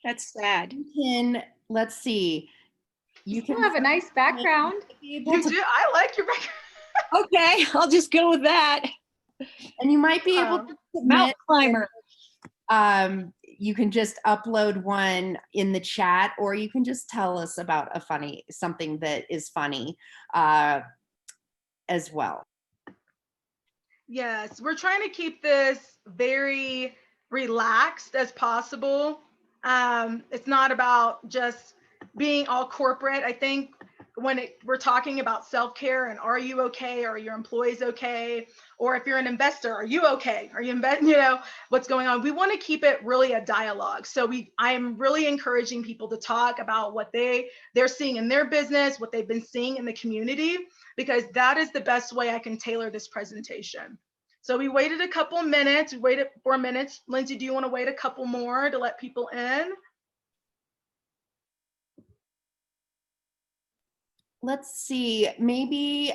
That's sad. Let's see. You still have a nice background. You do. I like your background. Okay, I'll just go with that. And you might be able to Mountain climber. You can just upload one in the chat, or you can just tell us about something that is funny as well. Yes, we're trying to keep this very relaxed as possible. It's not about just being all corporate. I think when we're talking about self-care and are you okay? Are your employees okay? Or if you're an investor, are you okay? Are you what's going on? We want to keep it really a dialogue. So I'm really encouraging people to talk about what they're seeing in their business, what they've been seeing in the community, because that is the best way I can tailor this presentation. So we waited a couple minutes, we waited 4 minutes. Lindsay, do you want to wait a couple more to let people in? Let's see, maybe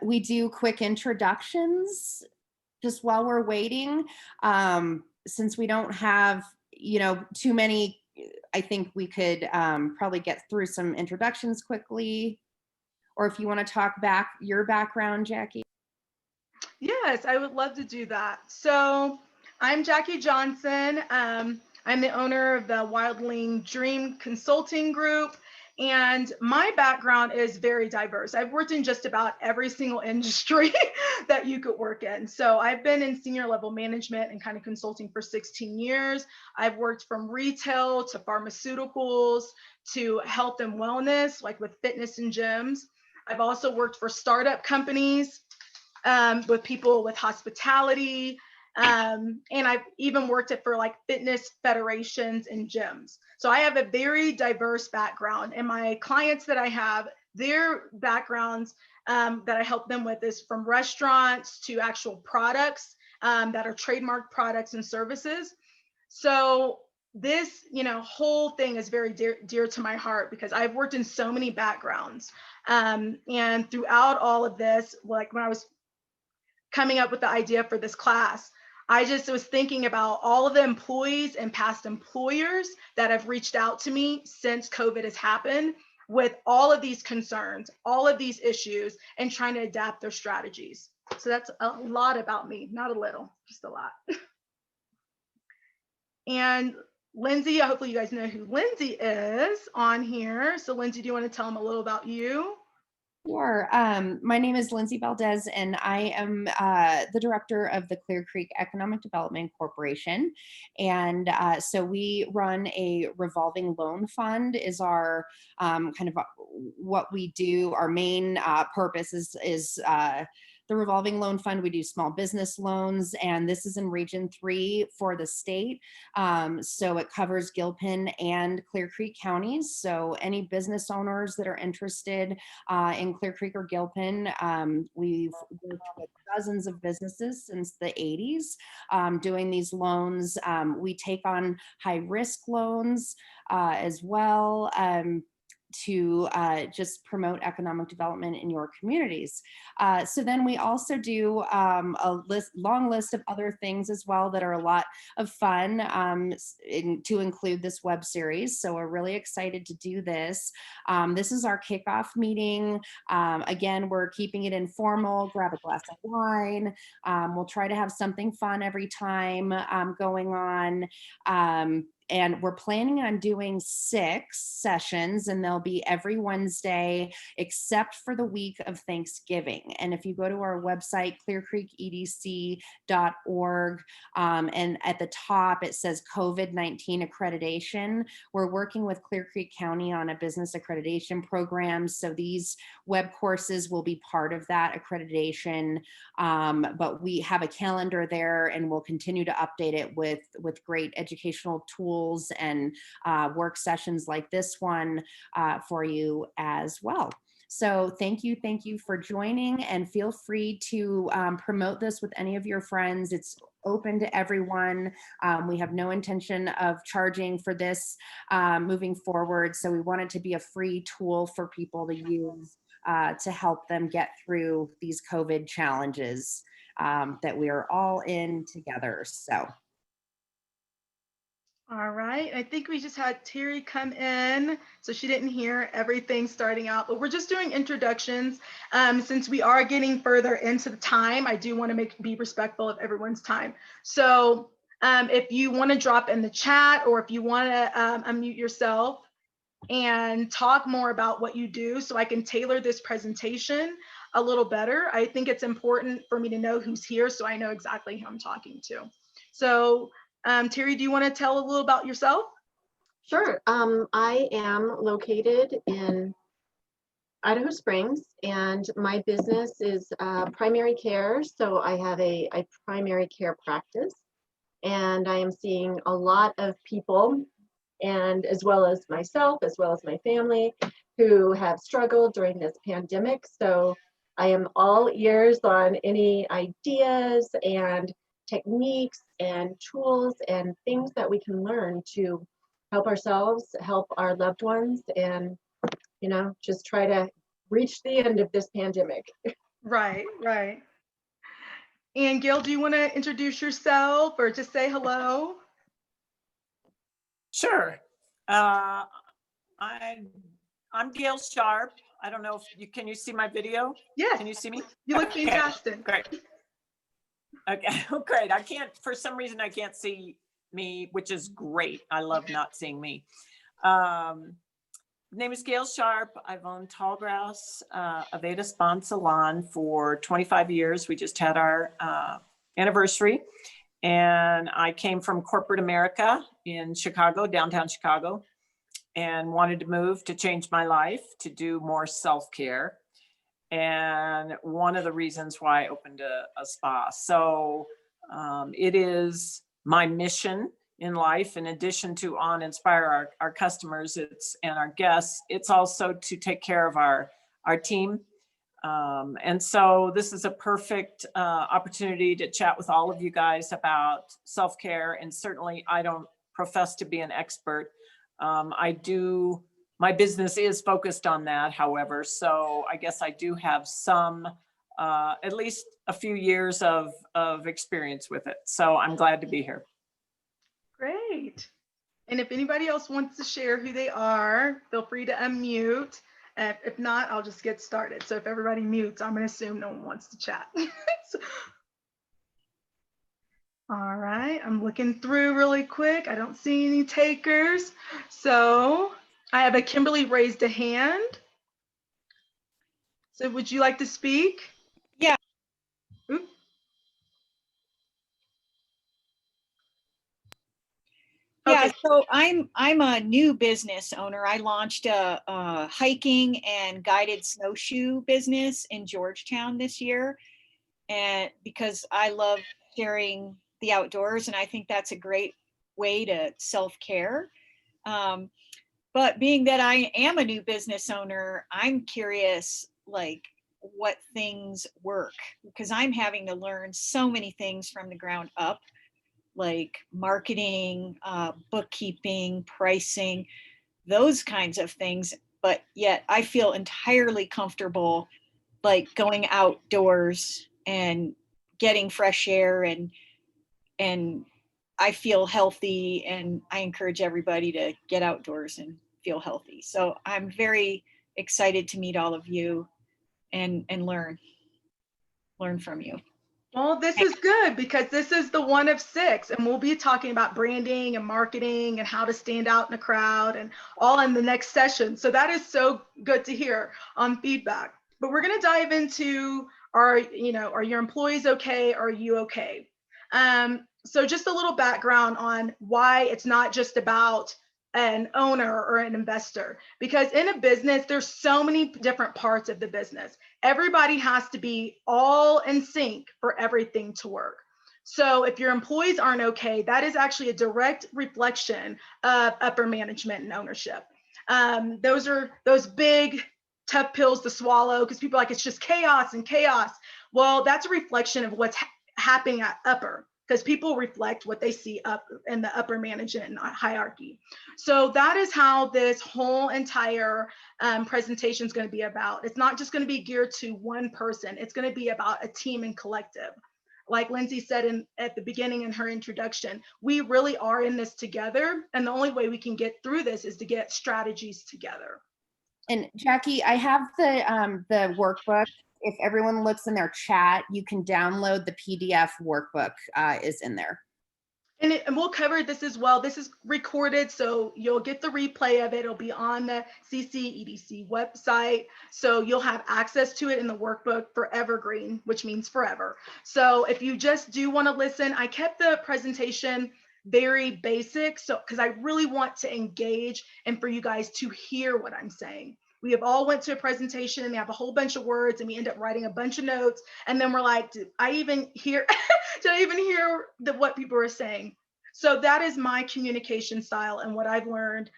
we do quick introductions just while we're waiting. Since we don't have, too many, I think we could probably get through some introductions quickly. Or if you want to talk your background, Jackie. Yes, I would love to do that. So I'm Jackie Johnson. I'm the owner of the Wildling Dream Consulting Group. And my background is very diverse. I've worked in just about every single industry that you could work in. So I've been in senior level management and kind of consulting for 16 years. I've worked from retail to pharmaceuticals to health and wellness, like with fitness and gyms. I've also worked for startup companies with people with hospitality. And I've even worked for like fitness federations and gyms. So I have a very diverse background, and my clients that I have, their backgrounds that I help them with is from restaurants to actual products that are trademark products and services. So this, whole thing is very dear to my heart because I've worked in so many backgrounds. And throughout all of this, like when I was coming up with the idea for this class, I just was thinking about all of the employees and past employers that have reached out to me since COVID has happened with all of these concerns, all of these issues, and trying to adapt their strategies. So that's a lot about me, not a little, just a lot. And Lindsay, hopefully you guys know who Lindsay is on here. So Lindsay, do you want to tell them a little about you? Sure. My name is Lindsay Valdez, and I am the director of the Clear Creek Economic Development Corporation. And so we run a revolving loan fund is our kind of what we do. Our main purpose is the revolving loan fund. We do small business loans, and this is in Region 3 for the state. So it covers Gilpin and Clear Creek counties. So any business owners that are interested in Clear Creek or Gilpin, we've worked with dozens of businesses since the 80s doing these loans. We take on high risk loans as well. To just promote economic development in your communities. So then we also do a long list of other things as well that are a lot of fun to include this web series. So we're really excited to do this. This is our kickoff meeting. Again, we're keeping it informal, grab a glass of wine. We'll try to have something fun every time going on. And we're planning on doing 6 sessions, and they'll be every Wednesday except for the week of Thanksgiving. And if you go to our website, clearcreekedc.org, and at the top it says COVID-19 accreditation, we're working with Clear Creek County on a business accreditation program. So these web courses will be part of that accreditation. But we have a calendar there, and we'll continue to update it with great educational tools and work sessions like this one for you as well. So thank you for joining, and feel free to promote this with any of your friends. It's open to everyone. We have no intention of charging for this moving forward. So we want it to be a free tool for people to use to help them get through these COVID challenges that we are all in together. So. All right, I think we just had Terry come in, so she didn't hear everything starting out, but we're just doing introductions. Since we are getting further into the time, I do want to be respectful of everyone's time. So if you want to drop in the chat, or if you want to unmute yourself and talk more about what you do so I can tailor this presentation a little better. I think it's important for me to know who's here so I know exactly who I'm talking to. So Terry, do you want to tell a little about yourself? Sure. I am located in Idaho Springs, and my business is primary care. So I have a primary care practice, and I am seeing a lot of people, and as well as myself, as well as my family, who have struggled during this pandemic. So I am all ears on any ideas and techniques and tools and things that we can learn to help ourselves, help our loved ones, and just try to reach the end of this pandemic. Right, right. And Gail, do you want to introduce yourself or just say hello? Sure. I'm Gail Sharp. I don't know if can you see my video? Yes. Can you see me? You look Okay, fantastic. Great. Okay, great. For some reason, I can't see me, which is great. I love not seeing me. Name is Gail Sharp. I've owned Tallgrass Aveda Spa Salon for 25 years. We just had our anniversary. And I came from corporate America in Chicago, downtown Chicago, and wanted to move to change my life, to do more self-care. And one of the reasons why I opened a spa. So it is my mission in life, in addition to inspire our customers and our guests, it's also to take care of our team. And so this is a perfect opportunity to chat with all of you guys about self-care. And certainly I don't profess to be an expert. My business is focused on that, however, so I guess I do have some, at least a few years of experience with it. So I'm glad to be here. Great. And if anybody else wants to share who they are, feel free to unmute. If not, I'll just get started. So if everybody mutes, I'm going to assume no one wants to chat. All right, I'm looking through really quick. I don't see any takers. So I have a Kimberly raised a hand. So would you like to speak? Yeah. Oop. Yeah, Okay. so I'm a new business owner. I launched a hiking and guided snowshoe business in Georgetown this year, and because I love sharing the outdoors, and I think that's a great way to self-care. But being that I am a new business owner, I'm curious, like, what things work, because I'm having to learn so many things from the ground up, like marketing, bookkeeping, pricing, those kinds of things. But yet I feel entirely comfortable like going outdoors and getting fresh air, and I feel healthy, and I encourage everybody to get outdoors and feel healthy. So I'm very excited to meet all of you and learn from you. Well, this is good because this is the one of 6, and we'll be talking about branding and marketing and how to stand out in a crowd and all in the next session. So that is so good to hear on feedback. But we're going to dive into are your employees okay? Are you okay? So just a little background on why it's not just about an owner or an investor, because in a business, there's so many different parts of the business. Everybody has to be all in sync for everything to work. So if your employees aren't okay, that is actually a direct reflection of upper management and ownership. Those are those big, tough pills to swallow because people are like, it's just chaos and chaos. Well, that's a reflection of what's happening at upper, because people reflect what they see up in the upper management hierarchy. So that is how this whole entire presentation is going to be about. It's not just going to be geared to one person. It's going to be about a team and collective. like Lindsay said at the beginning in her introduction, we really are in this together. And the only way we can get through this is to get strategies together. And Jackie, I have the workbook. If everyone looks in their chat, you can download the PDF workbook is in there. And we'll cover this as well. This is recorded, so you'll get the replay of it. It'll be on the CCEDC website. So you'll have access to it in the workbook for evergreen, which means forever. So if you just do want to listen, I kept the presentation very basic, so because I really want to engage and for you guys to hear what I'm saying. We have all went to a presentation and they have a whole bunch of words and we end up writing a bunch of notes. And then we're like, did I even hear, did I even hear what people are saying? So that is my communication style and what I've learned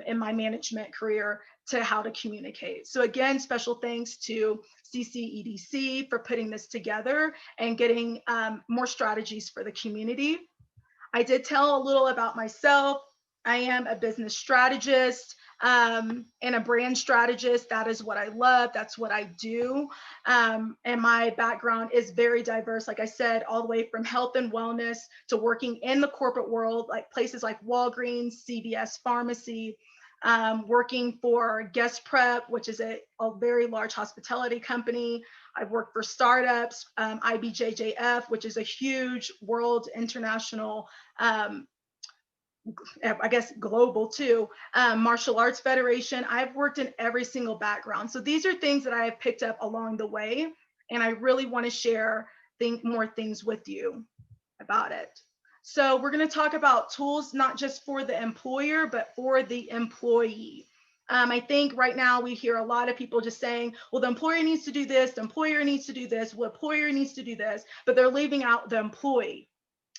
in my management career to how to communicate. So again, special thanks to CCEDC for putting this together and getting more strategies for the community. I did tell a little about myself. I am a business strategist and a brand strategist. That is what I love. That's what I do. And my background is very diverse. Like I said, all the way from health and wellness to working in the corporate world, like places like Walgreens, CVS Pharmacy, working for Guest Prep, which is a very large hospitality company. I've worked for startups, IBJJF, which is a huge world international, I guess global too, martial arts federation. I've worked in every single background. So these are things that I have picked up along the way. And I really want to share more things with you about it. So we're going to talk about tools, not just for the employer, but for the employee. I think right now we hear a lot of people just saying, well, the employer needs to do this, the employer needs to do this, well, the employer needs to do this, but they're leaving out the employee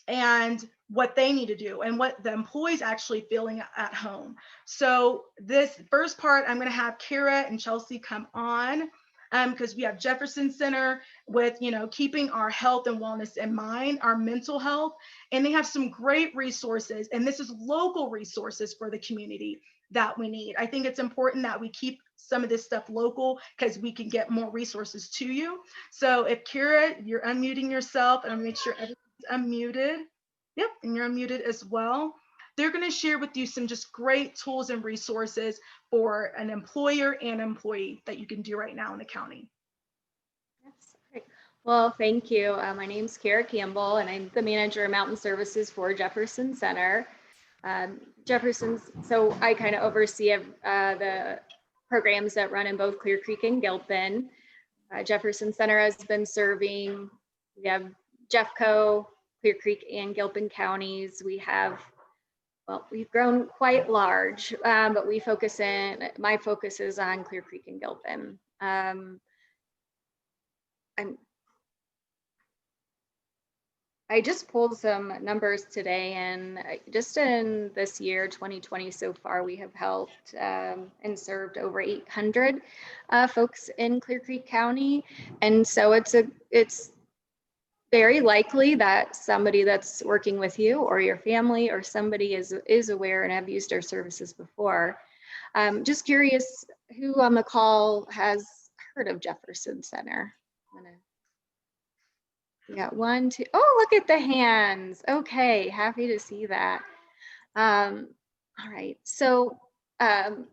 and what they need to do and what the employee's actually feeling at home. So this first part, I'm going to have Kara and Chelsea come on because we have Jefferson Center with, keeping our health and wellness in mind, our mental health, and they have some great resources. And this is local resources for the community that we need. I think it's important that we keep some of this stuff local because we can get more resources to you. So if Kara, you're unmuting yourself, and I'm gonna make sure everyone's unmuted. Yep, and you're unmuted as well. They're going to share with you some just great tools and resources for an employer and employee that you can do right now in the county. That's great. Well, thank you. My name's Kara Campbell, and I'm the manager of Mountain Services for Jefferson Center. So I kind of oversee the programs that run in both Clear Creek and Gilpin. Jefferson Center has been serving, we have Jeffco, Clear Creek and Gilpin counties. We've grown quite large, but my focus is on Clear Creek and Gilpin. I just pulled some numbers today, and just in this year, 2020 so far, we have helped and served over 800 folks in Clear Creek County. And so it's very likely that somebody that's working with you or your family or somebody is aware and have used our services before. Just curious, who on the call has heard of Jefferson Center? We got 1, 2, oh, look at the hands. Okay, happy to see that. All right, so I'm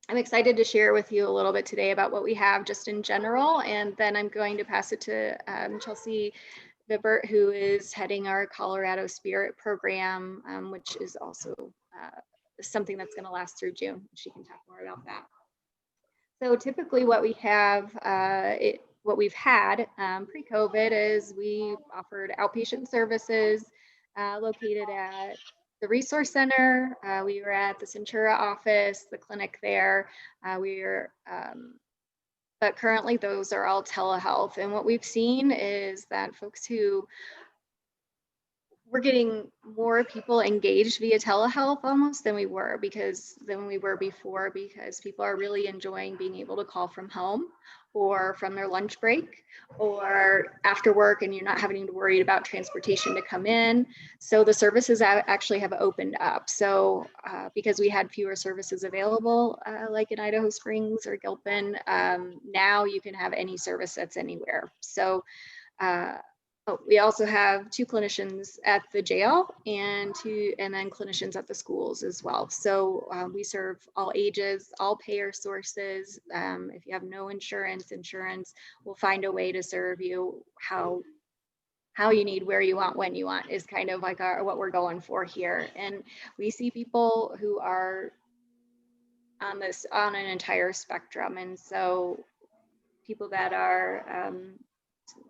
excited to share with you a little bit today about what we have just in general, and then I'm going to pass it to Chelsea Vibert, who is heading our Colorado Spirit program, which is also something that's going to last through June. She can talk more about that. So typically what we have, what we've had pre-COVID is we offered outpatient services located at the Resource Center. We were at the Centura office, the clinic there. But currently those are all telehealth. And what we've seen is that we're getting more people engaged via telehealth almost than we were before, because people are really enjoying being able to call from home or from their lunch break or after work, and you're not having to worry about transportation to come in. So the services actually have opened up. So because we had fewer services available, like in Idaho Springs or Gilpin, now you can have any service that's anywhere. So Oh, we also have 2 clinicians at the jail and then clinicians at the schools as well. So we serve all ages, all payer sources. If you have no insurance, will find a way to serve you how you need, where you want, when you want is kind of like what we're going for here. And we see people who are on an entire spectrum. And so people that are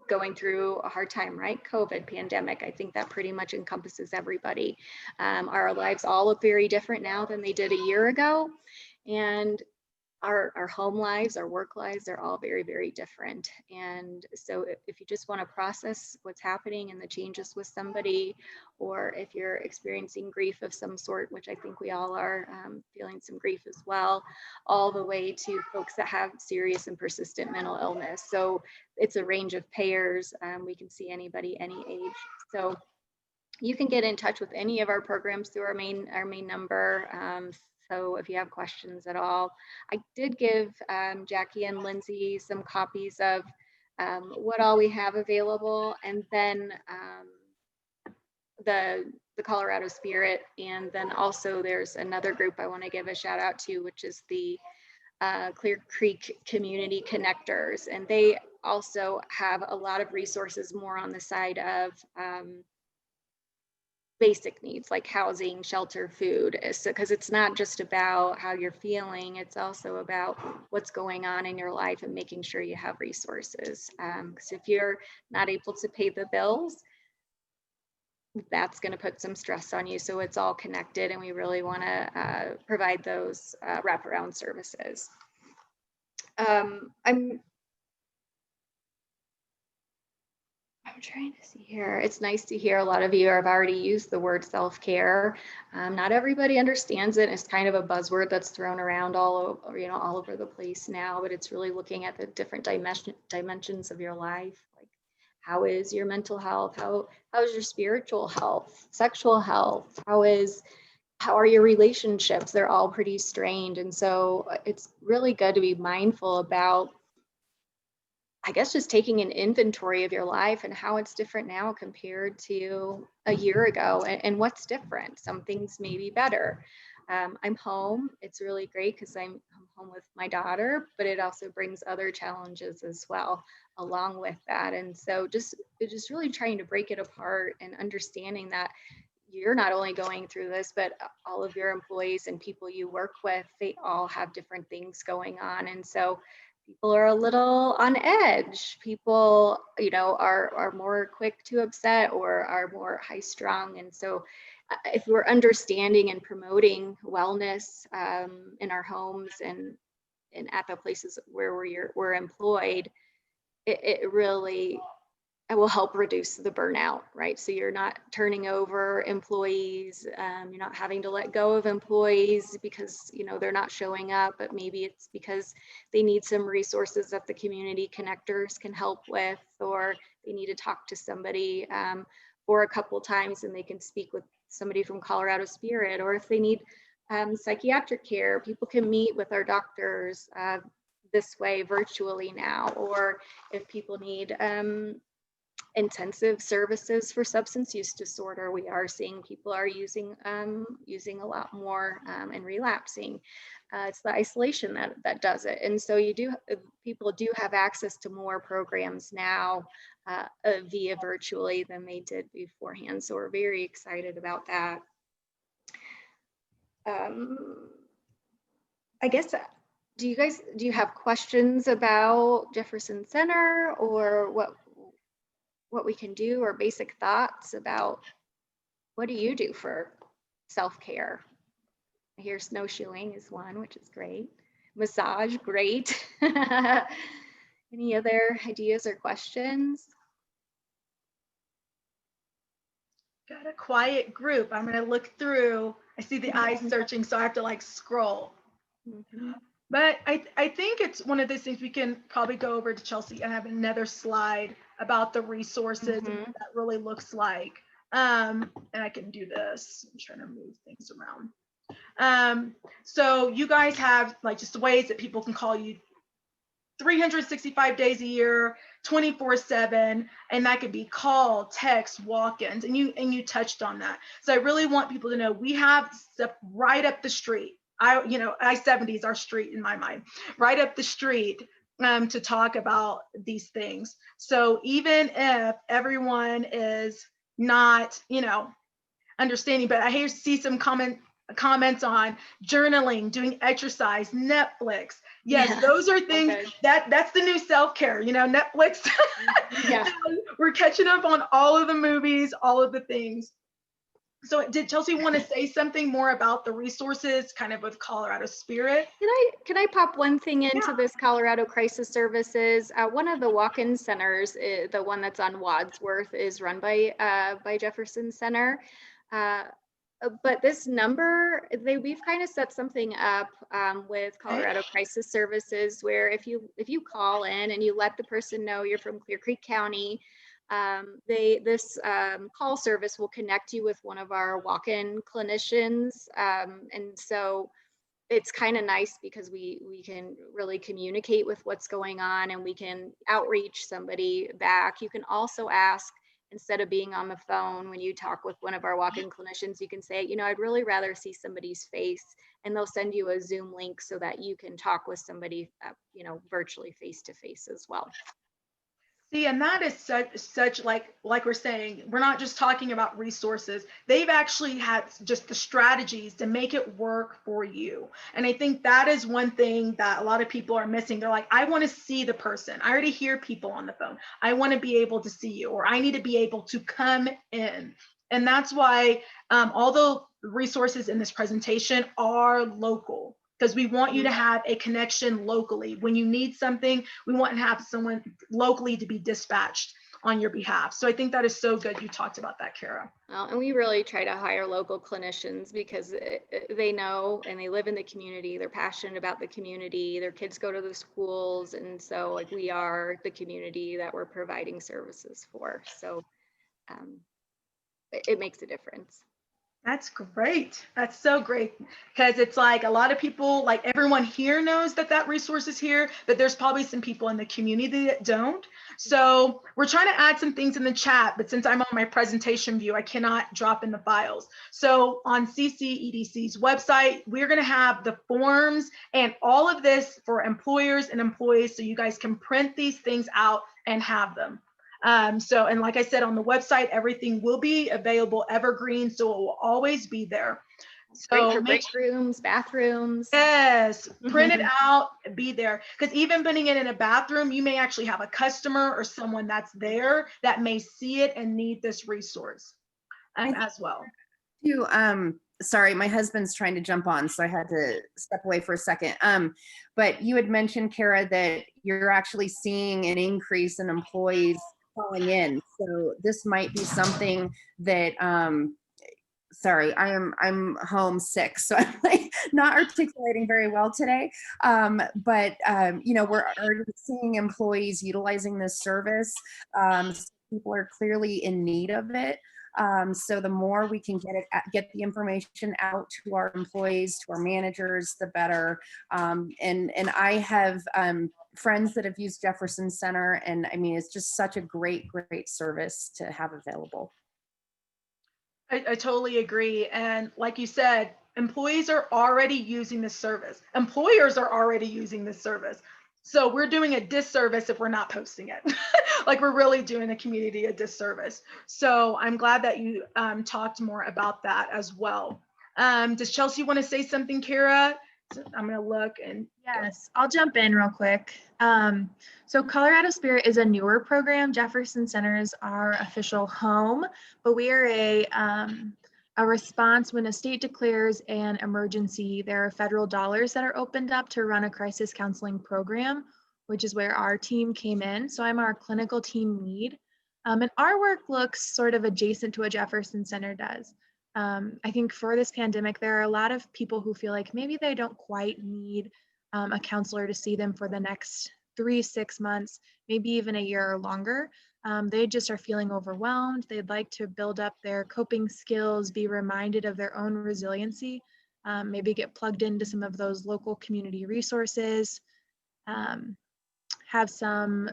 going through a hard time, right? COVID, pandemic, I think that pretty much encompasses everybody. Our lives all look very different now than they did a year ago. And our home lives, our work lives, they're all very, very different. And so if you just want to process what's happening and the changes with somebody, or if you're experiencing grief of some sort, which I think we all are, feeling some grief as well, all the way to folks that have serious and persistent mental illness. So it's a range of payers. We can see anybody, any age. So you can get in touch with any of our programs through our main number. So if you have questions at all, I did give Jackie and Lindsay some copies of what all we have available, and then the Colorado Spirit, and then also there's another group I want to give a shout out to, which is the Clear Creek Community Connectors, and they also have a lot of resources more on the side of basic needs like housing, shelter, food, because it's not just about how you're feeling, it's also about what's going on in your life and making sure you have resources. Because if you're not able to pay the bills, that's going to put some stress on you. So it's all connected, and we really want to provide those wraparound services. I'm trying to see here. It's nice to hear a lot of you have already used the word self-care. Not everybody understands it. It's kind of a buzzword that's thrown around all over the place now, but it's really looking at the different dimensions of your life. Like, how is your mental health? How is your spiritual health, sexual health? How are your relationships? They're all pretty strained. And so it's really good to be mindful about, I guess, just taking an inventory of your life and how it's different now compared to a year ago, and what's different. Some things may be better. I'm home. It's really great because I'm home with my daughter, but it also brings other challenges as well along with that. And so just really trying to break it apart and understanding that you're not only going through this, but all of your employees and people you work with, they all have different things going on. And so people are a little on edge. People, are more quick to upset or are more high strung. And so if we're understanding and promoting wellness in our homes and at the places where we're employed, it really will help reduce the burnout, right? So you're not turning over employees, you're not having to let go of employees because they're not showing up, but maybe it's because they need some resources that the community connectors can help with, or they need to talk to somebody for a couple times and they can speak with somebody from Colorado Spirit, or if they need psychiatric care, people can meet with our doctors this way virtually now, or if people need intensive services for substance use disorder, we are seeing people are using a lot more and relapsing. It's the isolation that does it. And so people do have access to more programs now via virtually than they did beforehand. So we're very excited about that. I guess, do you have questions about Jefferson Center, or what we can do, or basic thoughts about what do you do for self-care? I hear snowshoeing is one, which is great. Massage, great. Any other ideas or questions? Got a quiet group. I'm going to look through. I see the eyes searching, so I have to scroll. Mm-hmm. But I think it's one of those things we can probably go over to Chelsea and have another slide about the resources and what that really looks like. And I can do this. I'm trying to move things around. So you guys have just the ways that people can call you 365 days a year, 24/7, and that could be call, text, walk-ins, and you touched on that. So I really want people to know we have stuff right up the street. I-70 is our street in my mind, right up the street, to talk about these things. So even if everyone is not, understanding, but I hear see some comments on journaling, doing exercise, Netflix. Yes, Yeah. those are things Okay. that's the new self-care, Netflix. Yeah. We're catching up on all of the movies, all of the things. So did Chelsea want to say something more about the resources kind of with Colorado Spirit? Can I pop one thing into this Colorado Crisis Services? One of the walk-in centers, the one that's on Wadsworth, is run by Jefferson Center. But this number, we've kind of set something up with Colorado Crisis Services, where if you call in and you let the person know you're from Clear Creek County, this call service will connect you with one of our walk-in clinicians, and so it's kind of nice because we can really communicate with what's going on, and we can outreach somebody back. You can also ask, instead of being on the phone, when you talk with one of our walk-in clinicians, you can say, I'd really rather see somebody's face, and they'll send you a Zoom link so that you can talk with somebody, virtually face-to-face as well. See, and that is such like we're saying, we're not just talking about resources. They've actually had just the strategies to make it work for you. And I think that is one thing that a lot of people are missing. They're like, I want to see the person. I already hear people on the phone. I want to be able to see you, or I need to be able to come in. And that's why all the resources in this presentation are local, because we want you to have a connection locally. When you need something, we want to have someone locally to be dispatched on your behalf. So I think that is so good you talked about that, Kara. Well, and we really try to hire local clinicians because they know and they live in the community. They're passionate about the community. Their kids go to the schools. And so we are the community that we're providing services for. So it makes a difference. That's great. That's so great, because it's like a lot of people, like everyone here knows that resource is here, but there's probably some people in the community that don't. So we're trying to add some things in the chat, but since I'm on my presentation view, I cannot drop in the files. So on CCEDC's website, we're going to have the forms and all of this for employers and employees, so you guys can print these things out and have them. And like I said, on the website, everything will be available evergreen, so it will always be there. So great for break rooms, bathrooms. Yes, print it out, be there. Because even putting it in a bathroom, you may actually have a customer or someone that's there that may see it and need this resource as well. Sorry, my husband's trying to jump on, so I had to step away for a second. But you had mentioned, Kara, that you're actually seeing an increase in employees calling in. So this might be something that, sorry, I'm homesick, so I'm like not articulating very well today. But we're already seeing employees utilizing this service. People are clearly in need of it. So the more we can get the information out to our employees, to our managers, the better. And I have friends that have used Jefferson Center, and I mean, it's just such a great service to have available. I totally agree. And like you said, employees are already using this service. Employers are already using this service. So we're doing a disservice if we're not posting it. Like we're really doing the community a disservice. So I'm glad that you talked more about that as well. Does Chelsea want to say something, Kara? I'm going to look and. Yes, I'll jump in real quick. So Colorado Spirit is a newer program. Jefferson Center is our official home, but we are a response when a state declares an emergency. There are federal dollars that are opened up to run a crisis counseling program, which is where our team came in. So I'm our clinical team lead. And our work looks sort of adjacent to what Jefferson Center does. I think for this pandemic, there are a lot of people who feel like maybe they don't quite need a counselor to see them for the next 3-6 months, maybe even a year or longer. They just are feeling overwhelmed. They'd like to build up their coping skills, be reminded of their own resiliency, maybe get plugged into some of those local community resources. have some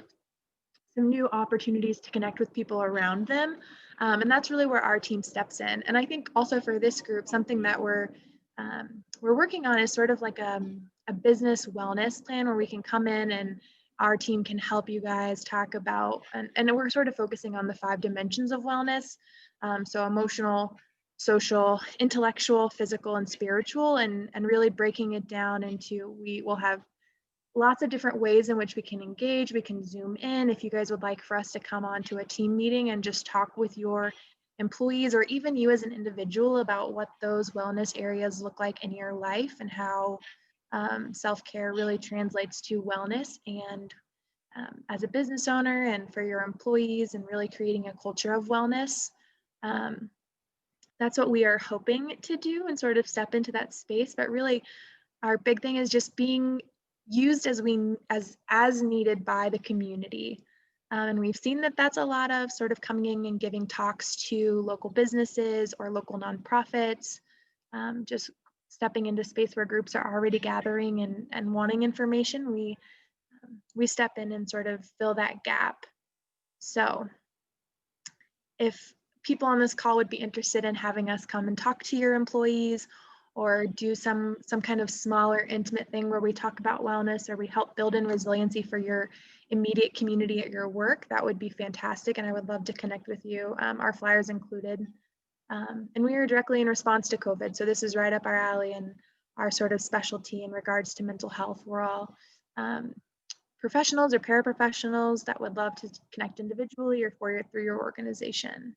new opportunities to connect with people around them. And that's really where our team steps in. And I think also for this group, something that we're working on is sort of like a business wellness plan where we can come in and our team can help you guys talk about, and we're sort of focusing on the 5 dimensions of wellness. So emotional, social, intellectual, physical, and spiritual, and really breaking it down into, we will have lots of different ways in which we can engage. We can Zoom in if you guys would like for us to come on to a team meeting and just talk with your employees or even you as an individual about what those wellness areas look like in your life and how self-care really translates to wellness, and as a business owner and for your employees, and really creating a culture of wellness. That's what we are hoping to do and sort of step into that space. But really our big thing is just being used as needed by the community. And we've seen that that's a lot of sort of coming in and giving talks to local businesses or local nonprofits, just stepping into space where groups are already gathering and wanting information. We step in and sort of fill that gap. So if people on this call would be interested in having us come and talk to your employees or do some kind of smaller intimate thing where we talk about wellness or we help build in resiliency for your immediate community at your work, that would be fantastic. And I would love to connect with you, our flyers included. And we are directly in response to COVID. So this is right up our alley and our sort of specialty in regards to mental health. We're all professionals or paraprofessionals that would love to connect individually or through your organization.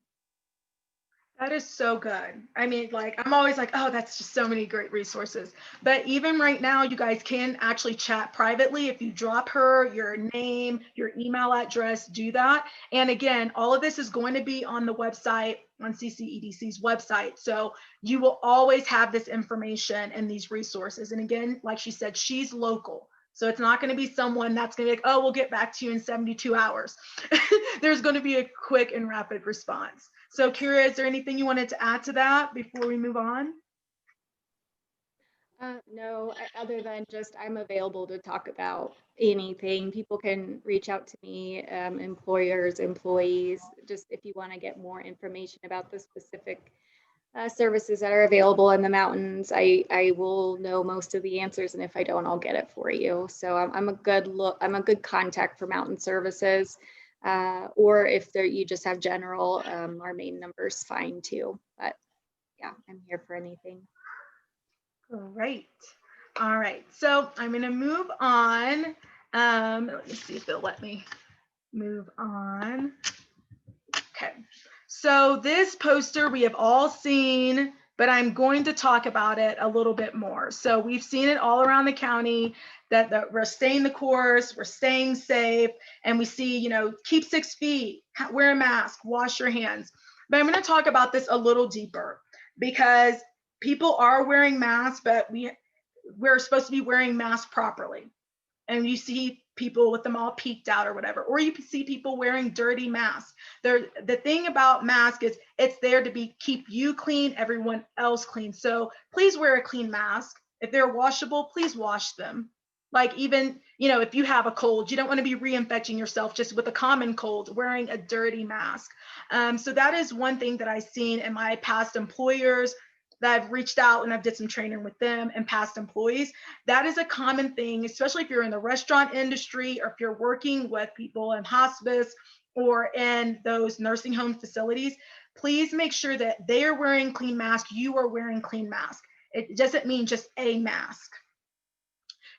That is so good. I mean, like, I'm always like, oh, that's just so many great resources. But even right now, you guys can actually chat privately. If you drop her your name, your email address, do that. And again, all of this is going to be on the website, on CCEDC's website. So you will always have this information and these resources. And again, like she said, she's local. So it's not going to be someone that's going to be like, oh, we'll get back to you in 72 hours. There's going to be a quick and rapid response. So Kira, is there anything you wanted to add to that before we move on? No, other than just I'm available to talk about anything. People can reach out to me, employers, employees, just if you want to get more information about the specific services that are available in the mountains. I will know most of the answers, and if I don't, I'll get it for you. So I'm a good contact for mountain services. Or if you just have general, our main number is fine too. But yeah, I'm here for anything. Great. All right. So I'm going to move on. Let me see if they'll let me move on. Okay. So this poster we have all seen, but I'm going to talk about it a little bit more. So we've seen it all around the county that we're staying the course, we're staying safe, and we see, you know, keep 6 feet, wear a mask, wash your hands. But I'm going to talk about this a little deeper because people are wearing masks, but we're supposed to be wearing masks properly. And you see people with them all peeked out or whatever, or you see people wearing dirty masks. The thing about mask is it's there to keep you clean, everyone else clean. So please wear a clean mask. If they're washable, please wash them. Like even, you know, if you have a cold, you don't want to be reinfecting yourself just with a common cold, wearing a dirty mask. So that is one thing that I've seen in my past employers that I've reached out and I've did some training with them and past employees. That is a common thing, especially if you're in the restaurant industry or if you're working with people in hospice or in those nursing home facilities. Please make sure that they are wearing clean masks, you are wearing clean mask. It doesn't mean just a mask.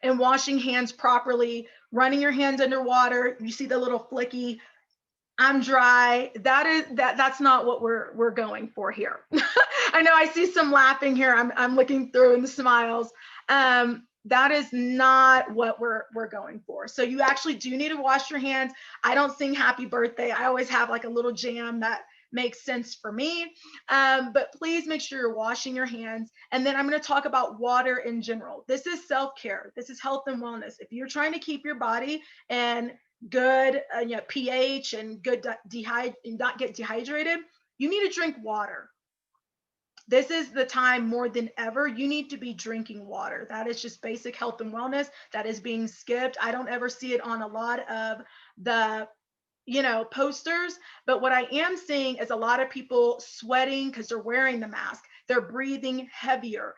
And washing hands properly, running your hands underwater. You see the little flicky, I'm dry. That's not what we're going for here. I know I see some laughing here. I'm looking through and the smiles. That is not what we're going for. So you actually do need to wash your hands. I don't sing happy birthday. I always have like a little jam that makes sense for me. But please make sure you're washing your hands. And then I'm going to talk about water in general. This is self-care. This is health and wellness. If you're trying to keep your body and good pH and good not get dehydrated, you need to drink water. this is the time more than ever. You need to be drinking water. That is just basic health and wellness that is being skipped. I don't ever see it on a lot of the posters, but what I am seeing is a lot of people sweating because they're wearing the mask. They're breathing heavier.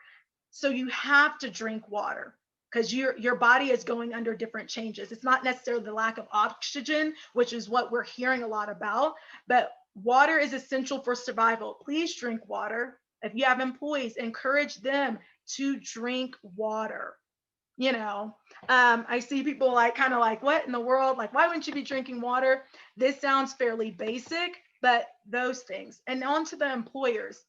So you have to drink water because your body is going under different changes. It's not necessarily the lack of oxygen, which is what we're hearing a lot about, but water is essential for survival. Please drink water. If you have employees, encourage them to drink water. I see people kind of like, what in the world? Like, why wouldn't you be drinking water? This sounds fairly basic, but those things. And on to the employers.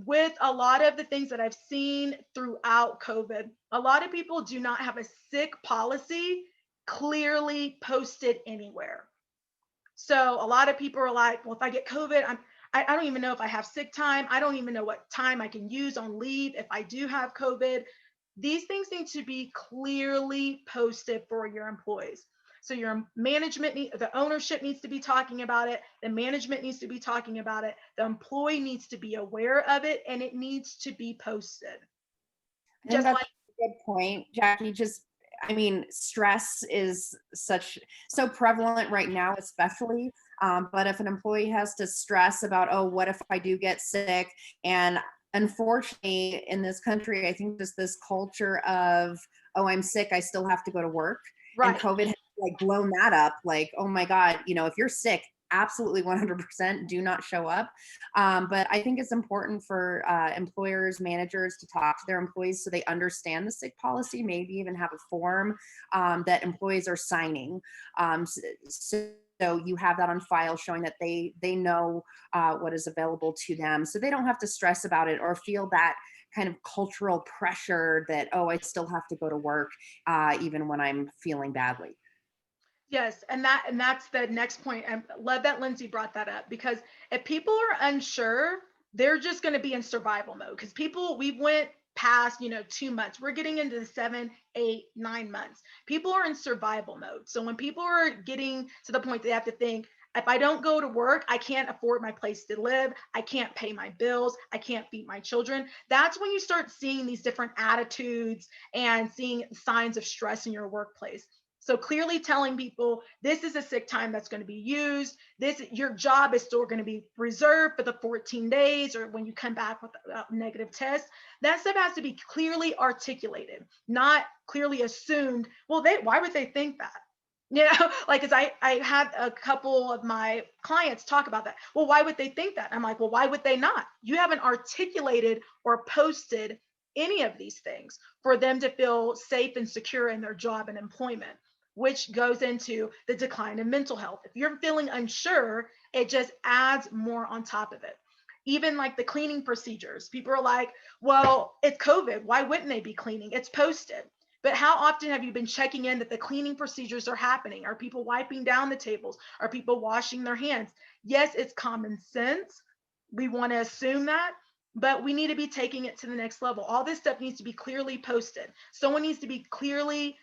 With a lot of the things that I've seen throughout COVID, a lot of people do not have a sick policy clearly posted anywhere. So a lot of people are like, well, if I get COVID, I don't even know if I have sick time. I don't even know what time I can use on leave if I do have COVID. These things need to be clearly posted for your employees. So your management, the ownership needs to be talking about it. The management needs to be talking about it. The employee needs to be aware of it, and it needs to be posted. Just like a good point, Jackie. Stress is so prevalent right now, especially. But if an employee has to stress about, oh, what if I do get sick? And unfortunately, in this country, I think just this culture of, oh, I'm sick, I still have to go to work. Right. And COVID has blown that up. Like, oh my God, if you're sick, absolutely 100% do not show up. But I think it's important for employers, managers to talk to their employees so they understand the sick policy, maybe even have a form that employees are signing. So you have that on file showing that they know what is available to them, so they don't have to stress about it or feel that kind of cultural pressure that, oh, I still have to go to work even when I'm feeling badly. Yes, and that's the next point. I love that Lindsay brought that up, because if people are unsure, they're just going to be in survival mode. Because we went past 2 months, we're getting into the 7, 8, 9 months. People are in survival mode. So when people are getting to the point they have to think, if I don't go to work, I can't afford my place to live, I can't pay my bills, I can't feed my children. That's when you start seeing these different attitudes and seeing signs of stress in your workplace. So clearly telling people this is a sick time that's going to be used. Your job is still going to be reserved for the 14 days or when you come back with a negative test. That stuff has to be clearly articulated, not clearly assumed. Well, why would they think that? Because I had a couple of my clients talk about that. Well, why would they think that? I'm like, well, why would they not? You haven't articulated or posted any of these things for them to feel safe and secure in their job and employment, which goes into the decline in mental health. If you're feeling unsure, it just adds more on top of it. Even like the cleaning procedures, people are like, well, it's COVID, why wouldn't they be cleaning? It's posted. But how often have you been checking in that the cleaning procedures are happening? Are people wiping down the tables? Are people washing their hands? Yes, it's common sense. We want to assume that, but we need to be taking it to the next level. All this stuff needs to be clearly posted. Someone needs to be clearly,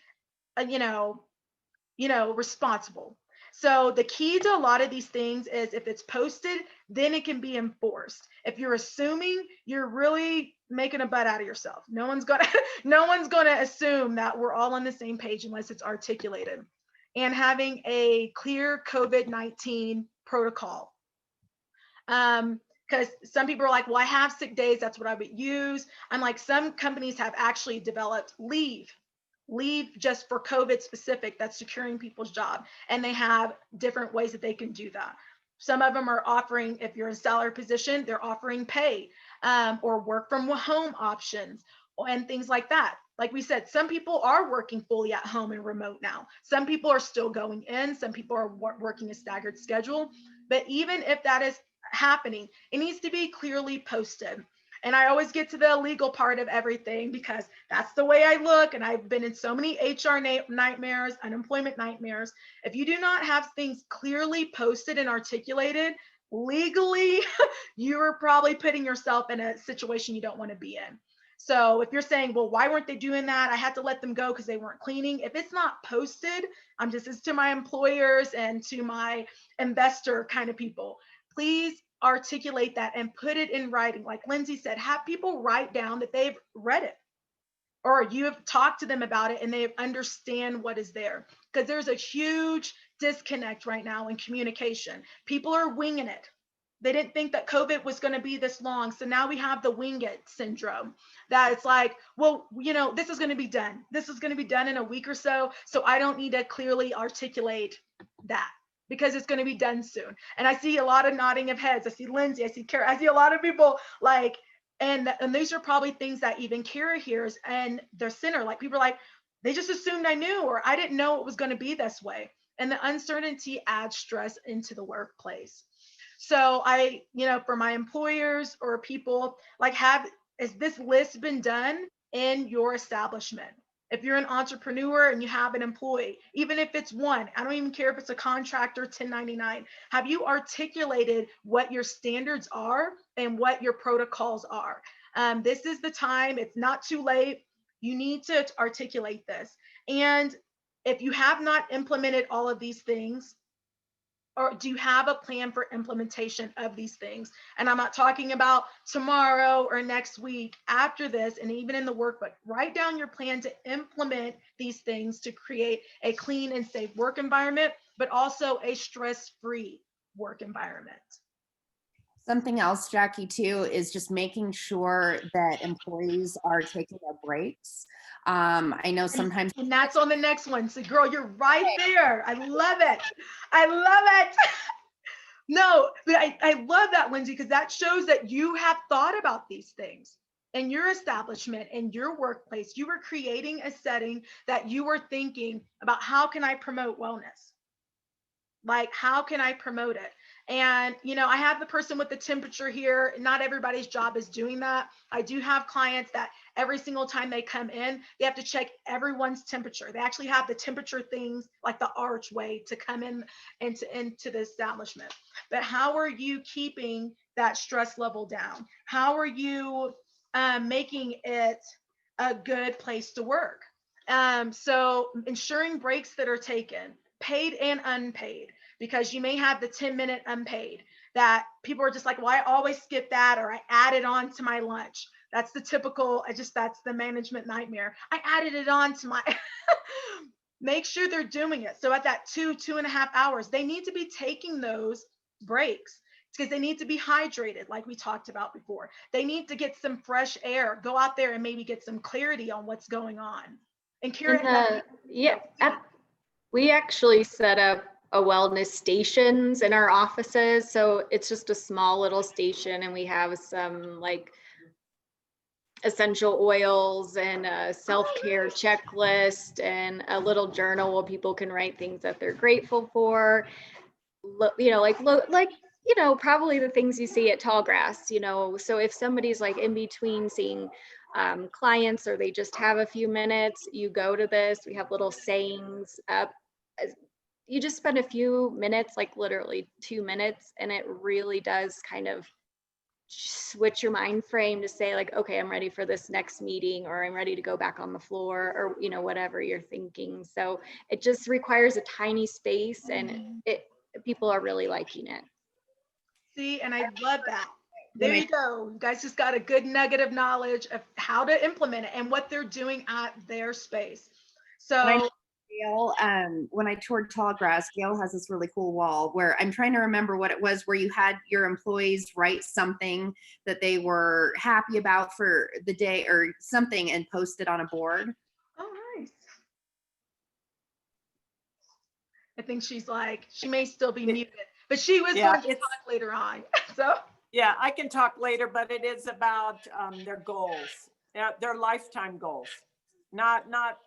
responsible. So the key to a lot of these things is if it's posted, then it can be enforced. If you're assuming, you're really making a butt out of yourself. No one's gonna assume that we're all on the same page unless it's articulated. And having a clear COVID-19 protocol. Because some people are like, well, I have sick days, that's what I would use. I'm like, some companies have actually developed leave just for COVID specific, that's securing people's job. And they have different ways that they can do that. Some of them are offering, if you're in a salary position, they're offering pay or work from home options and things like that. Like we said, some people are working fully at home and remote now. Some people are still going in. Some people are working a staggered schedule. But even if that is happening, it needs to be clearly posted. And I always get to the legal part of everything because that's the way I look. And I've been in so many HR nightmares, unemployment nightmares. If you do not have things clearly posted and articulated legally, you are probably putting yourself in a situation you don't want to be in. So if you're saying, well, why weren't they doing that? I had to let them go because they weren't cleaning. If it's not posted, this is to my employers and to my investor kind of people, please articulate that and put it in writing. Like Lindsay said, have people write down that they've read it, or you have talked to them about it and they understand what is there. Because there's a huge disconnect right now in communication. People are winging it. They didn't think that COVID was going to be this long. So now we have the wing it syndrome, that it's like, well, you know, this is going to be done. This is going to be done in a week or so. So I don't need to clearly articulate that, because it's going to be done soon. And I see a lot of nodding of heads. I see Lindsay, I see Kara, I see a lot of people like, and these are probably things that even Kara hears and their center, like people are like, they just assumed I knew, or I didn't know it was going to be this way. And the uncertainty adds stress into the workplace. So I, you know, for my employers or people, like, has this list been done in your establishment? If you're an entrepreneur and you have an employee, even if it's one, I don't even care if it's a contractor, 1099, have you articulated what your standards are and what your protocols are? This is the time, it's not too late. You need to articulate this. And if you have not implemented all of these things, or do you have a plan for implementation of these things? And I'm not talking about tomorrow or next week, after this, and even in the workbook. Write down your plan to implement these things to create a clean and safe work environment, but also a stress-free work environment. Something else, Jackie, too, is just making sure that employees are taking their breaks. I know sometimes, and that's on the next one. So girl, you're right there. I love it. I love it. No, but I love that, Lindsay, because that shows that you have thought about these things in your establishment, in your workplace. You were creating a setting that you were thinking about, how can I promote wellness? Like, how can I promote it? And, you know, I have the person with the temperature here. Not everybody's job is doing that. I do have clients that every single time they come in, they have to check everyone's temperature. They actually have the temperature things, like the archway, to come in into the establishment. But how are you keeping that stress level down? How are you making it a good place to work? So ensuring breaks that are taken, paid and unpaid, because you may have the 10-minute unpaid that people are just like, well, I always skip that, or I add it on to my lunch. That's the typical, that's the management nightmare. I added it on to my, make sure they're doing it. So at that 2.5 hours, they need to be taking those breaks, because they need to be hydrated, like we talked about before. They need to get some fresh air, go out there and maybe get some clarity on what's going on. And Kira, we actually set up a wellness stations in our offices. So it's just a small little station, and we have some like essential oils and a self-care checklist and a little journal where people can write things that they're grateful for. You know, probably the things you see at Tallgrass, you know. So if somebody's like in between seeing clients, or they just have a few minutes, you go to this. We have little sayings up. You just spend a few minutes, like literally 2 minutes, and it really does kind of switch your mind frame to say like, okay, I'm ready for this next meeting, or I'm ready to go back on the floor, or, you know, whatever you're thinking. So it just requires a tiny space, and people are really liking it. See, and I love that. There you go. You guys just got a good nugget of knowledge of how to implement it and what they're doing at their space. So Gail, when I toured Tallgrass, Gail has this really cool wall where I'm trying to remember what it was, where you had your employees write something that they were happy about for the day or something and post it on a board. Oh, nice. I think she's like, she may still be muted, but she was going to talk later on. So yeah, I can talk later, but it is about their goals, their lifetime goals. Not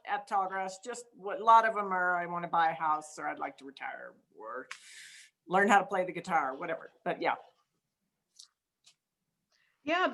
at Tallgrass, just what a lot of them are, I want to buy a house, or I'd like to retire, or learn how to play the guitar, whatever. But yeah. Yeah,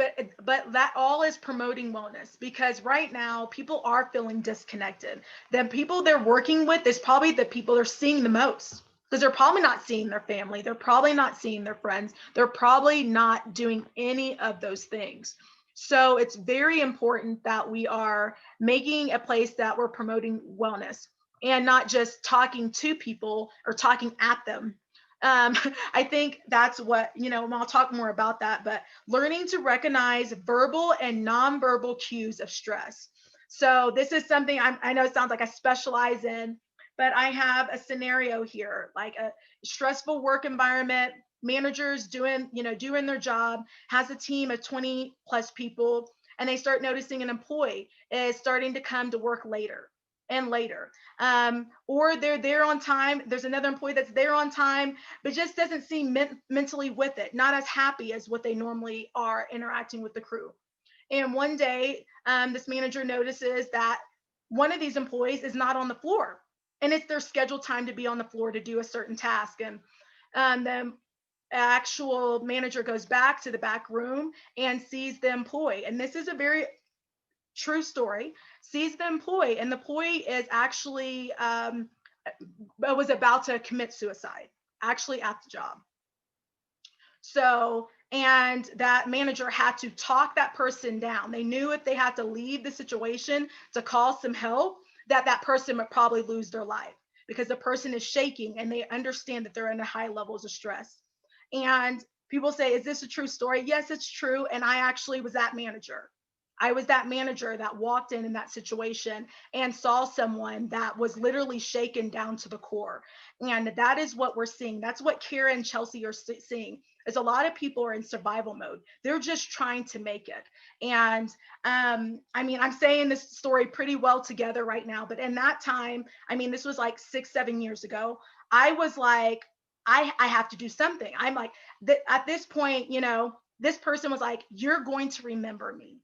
but that all is promoting wellness, because right now people are feeling disconnected. The people they're working with is probably the people they're seeing the most, because they're probably not seeing their family. They're probably not seeing their friends. They're probably not doing any of those things. So it's very important that we are making a place that we're promoting wellness, and not just talking to people or talking at them. I think that's what, and I'll talk more about that, but learning to recognize verbal and nonverbal cues of stress. So this is something I know it sounds like I specialize in, but I have a scenario here, like a stressful work environment, managers doing their job, has a team of 20 plus people, and they start noticing an employee is starting to come to work later and later. Or they're there on time. There's another employee that's there on time, but just doesn't seem mentally with it, not as happy as what they normally are interacting with the crew. And one day, this manager notices that one of these employees is not on the floor, and it's their scheduled time to be on the floor to do a certain task. And the actual manager goes back to the back room and sees the employee. And this is a very true story. Sees the employee, and the employee is actually was about to commit suicide, actually at the job. So, and that manager had to talk that person down. They knew if they had to leave the situation to call some help, that person would probably lose their life, because the person is shaking and they understand that they're in high levels of stress. And people say, is this a true story? Yes, it's true. And I actually was that manager. I was that manager that walked in that situation and saw someone that was literally shaken down to the core. And that is what we're seeing. That's what Kara and Chelsea are seeing, is a lot of people are in survival mode. They're just trying to make it. And I'm saying this story pretty well together right now, but in that time, this was like 6-7 years ago, I was like, I have to do something. I'm like, at this point, this person was like, you're going to remember me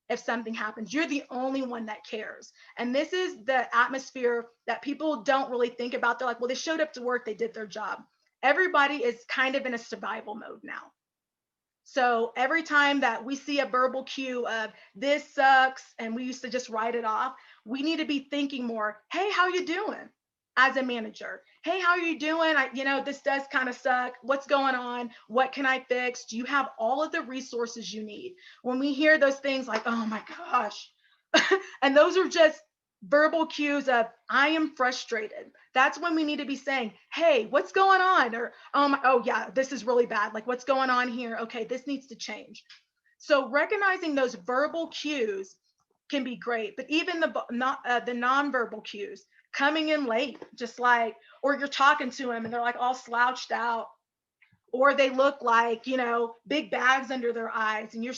if something happens. You're the only one that cares. And this is the atmosphere that people don't really think about. They're like, well, they showed up to work, they did their job. Everybody is kind of in a survival mode now. So every time that we see a verbal cue of this sucks, and we used to just write it off, we need to be thinking more, hey, how you doing? As a manager, hey, how are you doing? This does kind of suck. What's going on? What can I fix? Do you have all of the resources you need? When we hear those things like, oh my gosh, and those are just verbal cues of, I am frustrated. That's when we need to be saying, hey, what's going on? Or, oh yeah, this is really bad. Like, what's going on here? Okay, this needs to change. So recognizing those verbal cues can be great, but even the nonverbal cues, coming in late, just like, or you're talking to them and they're like all slouched out, or they look like, big bags under their eyes, and you're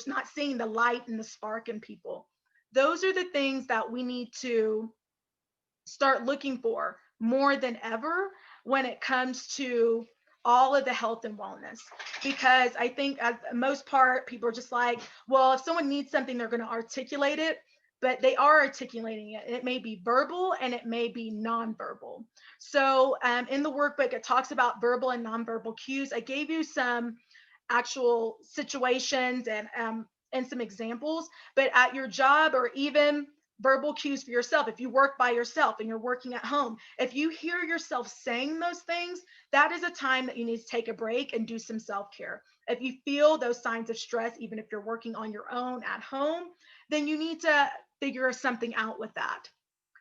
not seeing the light and the spark in people. Those are the things that we need to start looking for more than ever when it comes to all of the health and wellness. Because I think at the most part, people are just like, well, if someone needs something, they're going to articulate it, but they are articulating it. It may be verbal and it may be nonverbal. So in the workbook, it talks about verbal and nonverbal cues. I gave you some actual situations and some examples, but at your job, or even verbal cues for yourself, if you work by yourself and you're working at home, if you hear yourself saying those things, that is a time that you need to take a break and do some self-care. If you feel those signs of stress, even if you're working on your own at home, then you need to figure something out with that,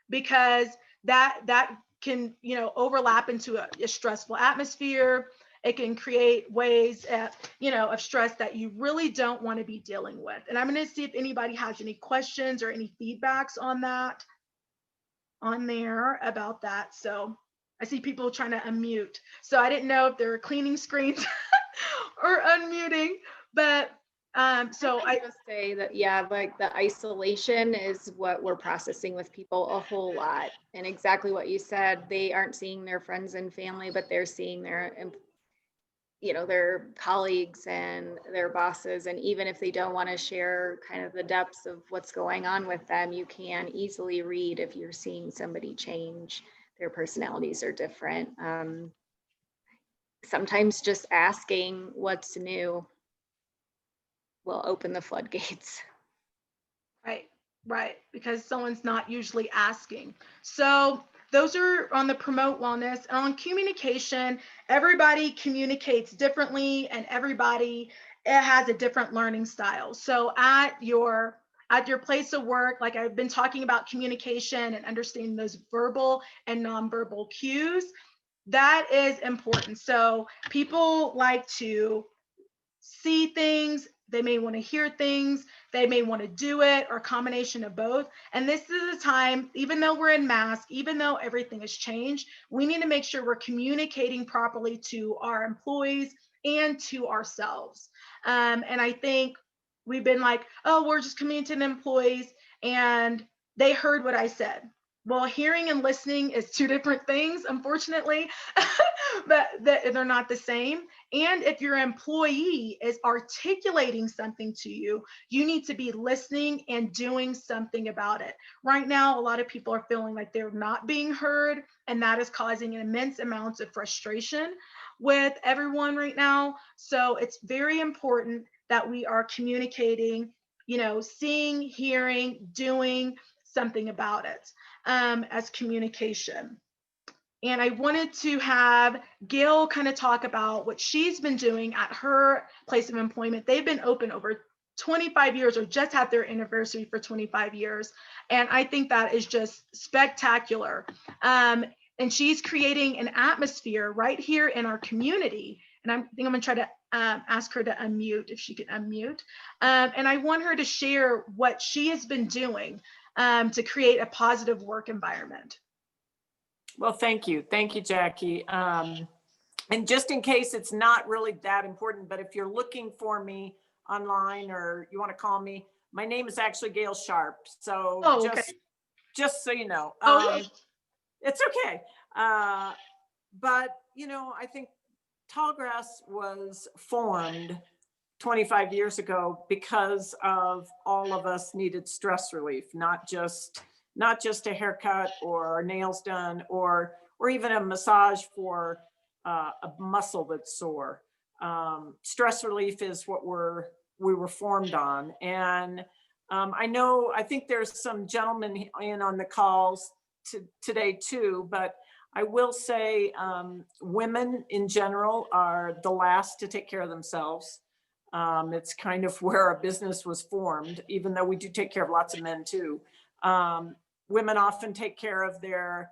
because that can overlap into a stressful atmosphere. It can create ways of stress that you really don't want to be dealing with. And I'm going to see if anybody has any questions or any feedbacks on that, on there about that. So I see people trying to unmute. So I didn't know if they were cleaning screens or unmuting, but so I just say that, yeah, like the isolation is what we're processing with people a whole lot. And exactly what you said, they aren't seeing their friends and family, but they're seeing their colleagues and their bosses. And even if they don't want to share kind of the depths of what's going on with them, you can easily read if you're seeing somebody change. Their personalities are different. Sometimes just asking what's new will open the floodgates. Right, because someone's not usually asking. So those are on the promote wellness. And on communication, everybody communicates differently, and everybody has a different learning style. So at your place of work, like I've been talking about communication and understanding those verbal and nonverbal cues, That is important. So people like to see things, they may want to hear things, they may want to do it, or a combination of both. And this is a time, even though we're in mask, even though everything has changed, we need to make sure we're communicating properly to our employees and to ourselves. And I think we've been like, oh, we're just communicating to employees, and they heard what I said. Well, hearing and listening is two different things, unfortunately, but they're not the same. And if your employee is articulating something to you, you need to be listening and doing something about it. Right now, a lot of people are feeling like they're not being heard, and that is causing immense amounts of frustration with everyone right now. So it's very important that we are communicating, seeing, hearing, doing something about it as communication. And I wanted to have Gail kind of talk about what she's been doing at her place of employment. They've been open over 25 years, or just had their anniversary for 25 years. And I think that is just spectacular. And she's creating an atmosphere right here in our community. And I think I'm going to try to ask her to unmute, if she can unmute. And I want her to share what she has been doing to create a positive work environment. Well, thank you. Thank you, Jackie. And just in case it's not really that important, but if you're looking for me online or you want to call me, my name is actually Gail Sharp. So just so you know, it's okay. But, I think Tallgrass was formed 25 years ago because of all of us needed stress relief, not just a haircut or nails done, or even a massage for a muscle that's sore. Stress relief is what we were formed on. And I think there's some gentlemen in on the calls today too, but I will say women in general are the last to take care of themselves. It's kind of where our business was formed, even though we do take care of lots of men too. Women often take care of their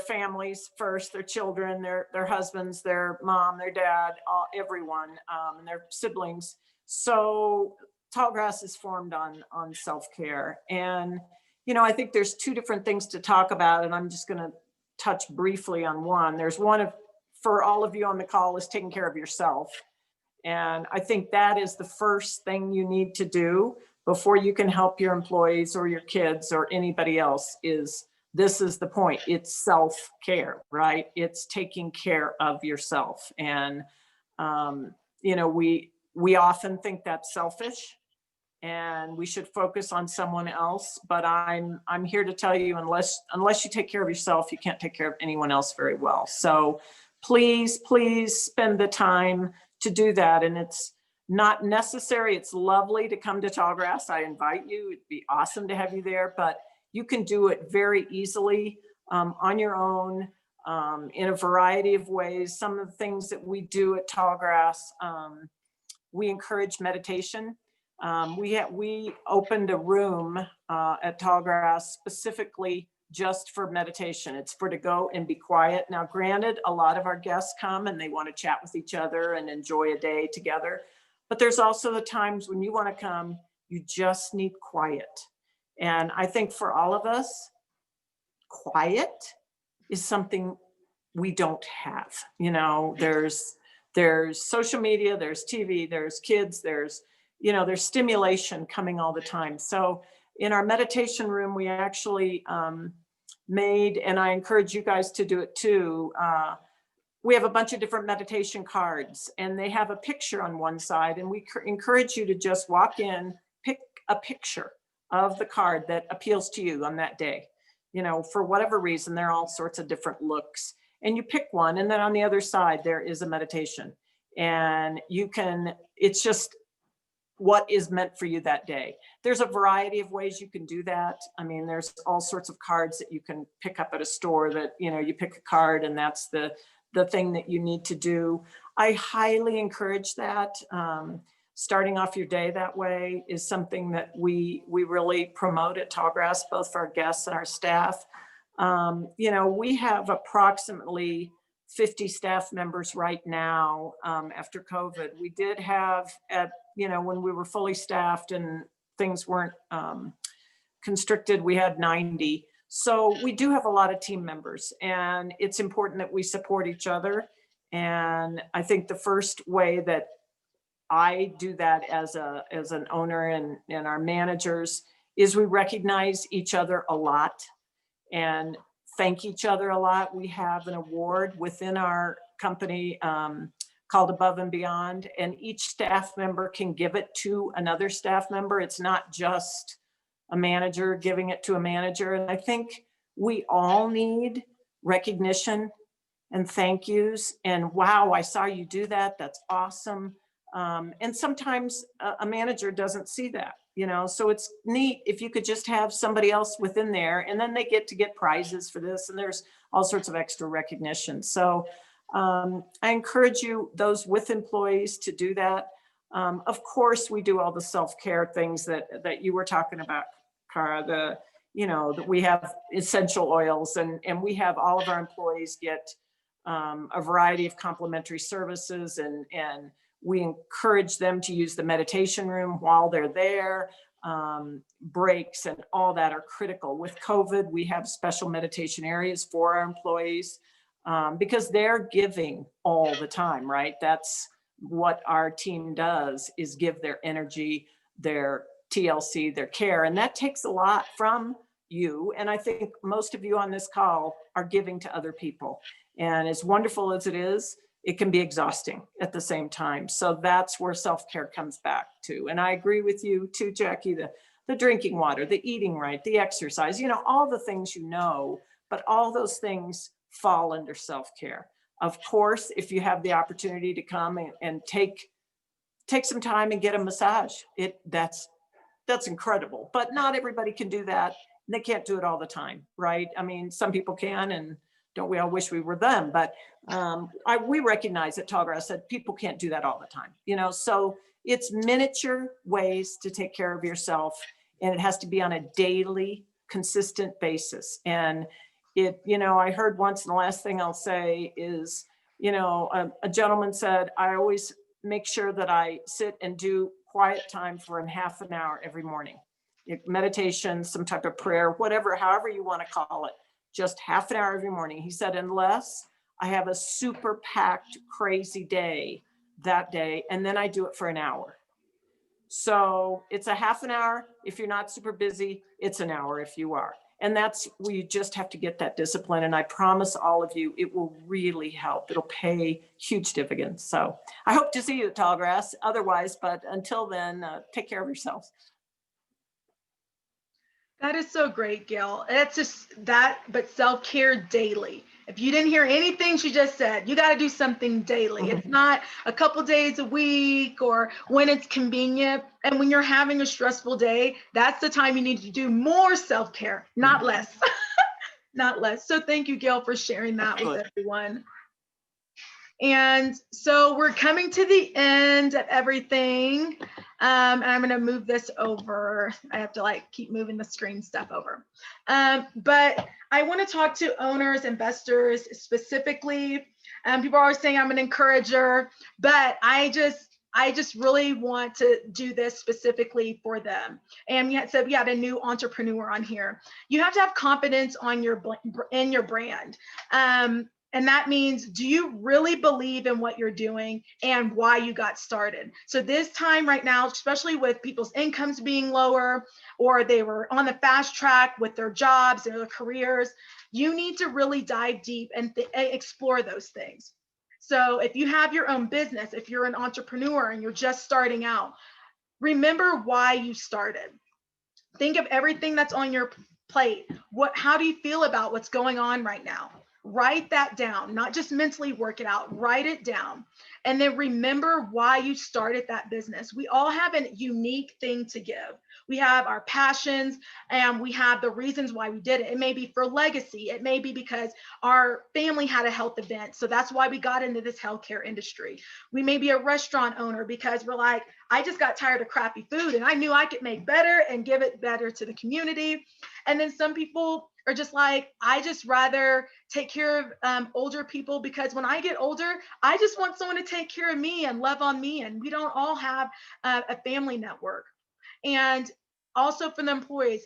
families first, their children, their husbands, their mom, their dad, everyone, and their siblings. So Tallgrass is formed on self-care. And, I think there's two different things to talk about, and I'm just going to touch briefly on one. There's one for all of you on the call, is taking care of yourself. And I think that is the first thing you need to do before you can help your employees or your kids or anybody else. This is the point. It's self-care, right? It's taking care of yourself. And, we often think that's selfish and we should focus on someone else. But I'm here to tell you, unless you take care of yourself, you can't take care of anyone else very well. So please spend the time to do that. And it's not necessary. It's lovely to come to Tallgrass. I invite you. It'd be awesome to have you there, but you can do it very easily on your own in a variety of ways. Some of the things that we do at Tallgrass, we encourage meditation. We opened a room at Tallgrass specifically just for meditation. It's for to go and be quiet. Now, granted, a lot of our guests come and they want to chat with each other and enjoy a day together. But there's also the times when you want to come, you just need quiet. And I think for all of us, quiet is something we don't have. There's social media, there's TV, there's kids, there's stimulation coming all the time. So in our meditation room, we actually made, and I encourage you guys to do it too, we have a bunch of different meditation cards, and they have a picture on one side, and we encourage you to just walk in, pick a picture of the card that appeals to you on that day. For whatever reason, there are all sorts of different looks, and you pick one, and then on the other side, there is a meditation, and it's just what is meant for you that day. There's a variety of ways you can do that. I mean, there's all sorts of cards that you can pick up at a store that, you pick a card and that's the thing that you need to do. I highly encourage that. Starting off your day that way is something that we really promote at Tallgrass, both for our guests and our staff. We have approximately 50 staff members right now after COVID. We did have when we were fully staffed and things weren't constricted, we had 90. So we do have a lot of team members, and it's important that we support each other. And I think the first way that I do that as an owner and our managers is we recognize each other a lot and thank each other a lot. We have an award within our company called Above and Beyond, and each staff member can give it to another staff member. It's not just a manager giving it to a manager. And I think we all need recognition and thank yous. And wow, I saw you do that. That's awesome. And sometimes a manager doesn't see that, so it's neat if you could just have somebody else within there, and then they get prizes for this, and there's all sorts of extra recognition. So I encourage you, those with employees, to do that. Of course, we do all the self-care things that you were talking about, Cara, that we have essential oils, and we have all of our employees get a variety of complimentary services, and we encourage them to use the meditation room while they're there. Breaks and all that are critical. With COVID, we have special meditation areas for our employees because they're giving all the time, right? That's what our team does, is give their energy, their TLC, their care. And that takes a lot from you. And I think most of you on this call are giving to other people. And as wonderful as it is, it can be exhausting at the same time. So that's where self-care comes back to. And I agree with you too, Jackie, the drinking water, the eating right, the exercise, all the things but all those things fall under self-care. Of course, if you have the opportunity to come and take some time and get a massage, that's incredible. But not everybody can do that. They can't do it all the time, right? I mean, some people can, and don't we all wish we were them? But we recognize at Tallgrass that people can't do that all the time, so it's miniature ways to take care of yourself, and it has to be on a daily, consistent basis. And I heard once, and the last thing I'll say is, a gentleman said, I always make sure that I sit and do quiet time for half an hour every morning. Meditation, some type of prayer, whatever, however you want to call it. Just half an hour every morning. He said, unless I have a super packed, crazy day that day, and then I do it for an hour. So it's a half an hour. If you're not super busy, it's an hour if you are. And that's where you just have to get that discipline. And I promise all of you, it will really help. It'll pay huge dividends. So I hope to see you at Tallgrass otherwise, but until then, take care of yourselves. That is so great, Gail. It's just that, but self-care daily. If you didn't hear anything she just said, you got to do something daily. It's not a couple days a week or when it's convenient. And when you're having a stressful day, that's the time you need to do more self-care, not less. Not less. So thank you, Gail, for sharing that with everyone. And so we're coming to the end of everything. And I'm going to move this over. I have to keep moving the screen stuff over. But I want to talk to owners, investors specifically. People are always saying I'm an encourager, but I just really want to do this specifically for them. And yet, so we had a new entrepreneur on here. You have to have confidence in your brand. And that means, do you really believe in what you're doing and why you got started? So this time right now, especially with people's incomes being lower, or they were on the fast track with their jobs and their careers, you need to really dive deep and explore those things. So if you have your own business, if you're an entrepreneur and you're just starting out, remember why you started. Think of everything that's on your plate. How do you feel about what's going on right now? Write that down, not just mentally work it out, write it down. And then remember why you started that business. We all have a unique thing to give. We have our passions, and we have the reasons why we did it. It may be for legacy. It may be because our family had a health event, so that's why we got into this healthcare industry. We may be a restaurant owner because we're like, I just got tired of crappy food and I knew I could make better and give it better to the community. And then some people are just like, I just rather take care of older people, because when I get older, I just want someone to take care of me and love on me. And we don't all have a family network. And also for the employees,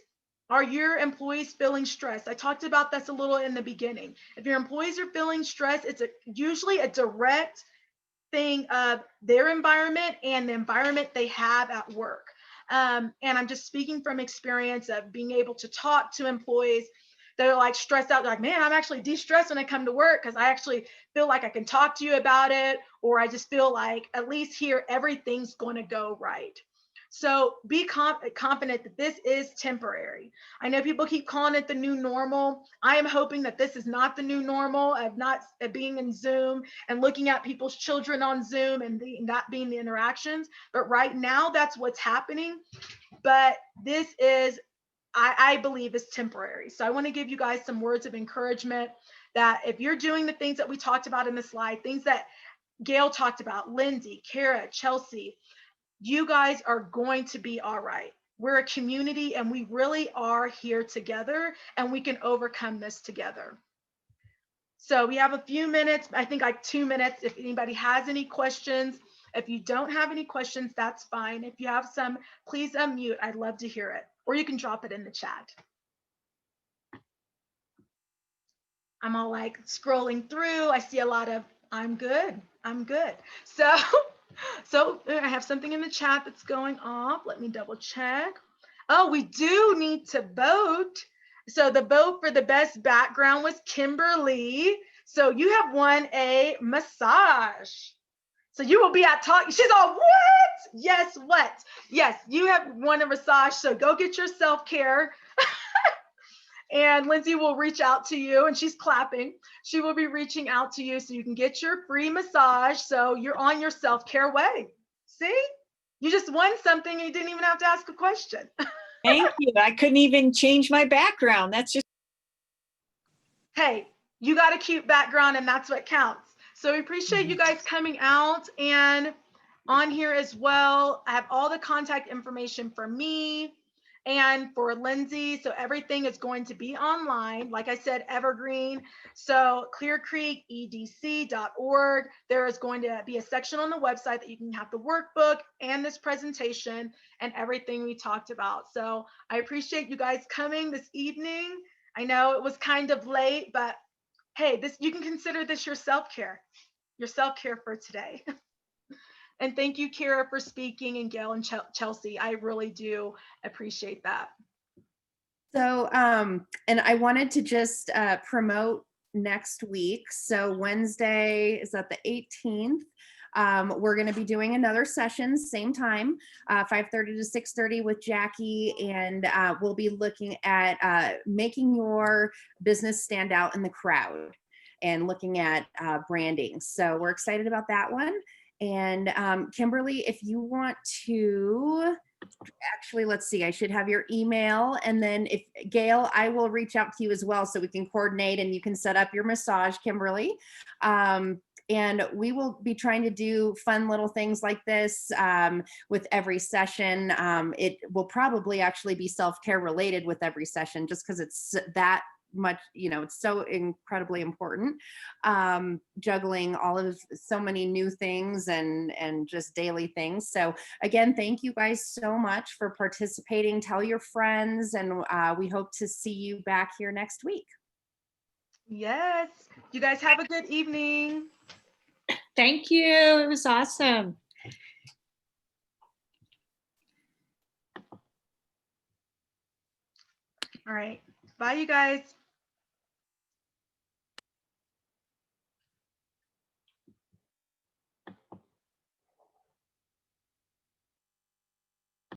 are your employees feeling stressed? I talked about this a little in the beginning. If your employees are feeling stressed, it's usually a direct thing of their environment and the environment they have at work. And I'm just speaking from experience of being able to talk to employees that are like stressed out. They're like, man, I'm actually de-stressed when I come to work because I actually feel like I can talk to you about it, or I just feel like at least here everything's going to go right. So be confident that this is temporary. I know people keep calling it the new normal. I am hoping that this is not the new normal of being in Zoom and looking at people's children on Zoom and that being the interactions. But right now, that's what's happening. But this is, I believe, is temporary. So I want to give you guys some words of encouragement that if you're doing the things that we talked about in the slide, things that Gail talked about, Lindsay, Kara, Chelsea, you guys are going to be all right. We're a community and we really are here together, and we can overcome this together. So we have a few minutes, I think like 2 minutes, if anybody has any questions. If you don't have any questions, that's fine. If you have some, please unmute. I'd love to hear it, or you can drop it in the chat. I'm all like scrolling through. I see a lot of, I'm good. So I have something in the chat that's going off. Let me double check. Oh, we do need to vote. So the vote for the best background was Kimberly. So you have won a massage. So you will be at talk. She's all, what? Yes, what? Yes, you have won a massage. So go get your self-care. And Lindsay will reach out to you, and she's clapping. She will be reaching out to you so you can get your free massage. So you're on your self-care way. See, you just won something and you didn't even have to ask a question. Thank you. I couldn't even change my background. That's just. Hey, you got a cute background and that's what counts. So we appreciate you guys coming out, and on here as well, I have all the contact information for me and for Lindsay. So everything is going to be online. Like I said, evergreen. So clearcreekedc.org. There is going to be a section on the website that you can have the workbook and this presentation and everything we talked about. So I appreciate you guys coming this evening. I know it was kind of late, but hey, you can consider this your self-care for today. And thank you, Kara, for speaking, and Gail and Chelsea. I really do appreciate that. So, and I wanted to just promote next week. So Wednesday, is that the 18th? We're going to be doing another session, same time, 5:30 to 6:30 with Jackie, and we'll be looking at making your business stand out in the crowd and looking at branding. So we're excited about that one. And Kimberly, if you want to, actually, let's see, I should have your email. And then if Gail, I will reach out to you as well so we can coordinate and you can set up your massage, Kimberly. And we will be trying to do fun little things like this with every session. It will probably actually be self-care related with every session, just because it's that much, it's so incredibly important, juggling all of so many new things and just daily things. So again, thank you guys so much for participating. Tell your friends, and we hope to see you back here next week. Yes, you guys have a good evening. Thank you. It was awesome. All right, bye you guys.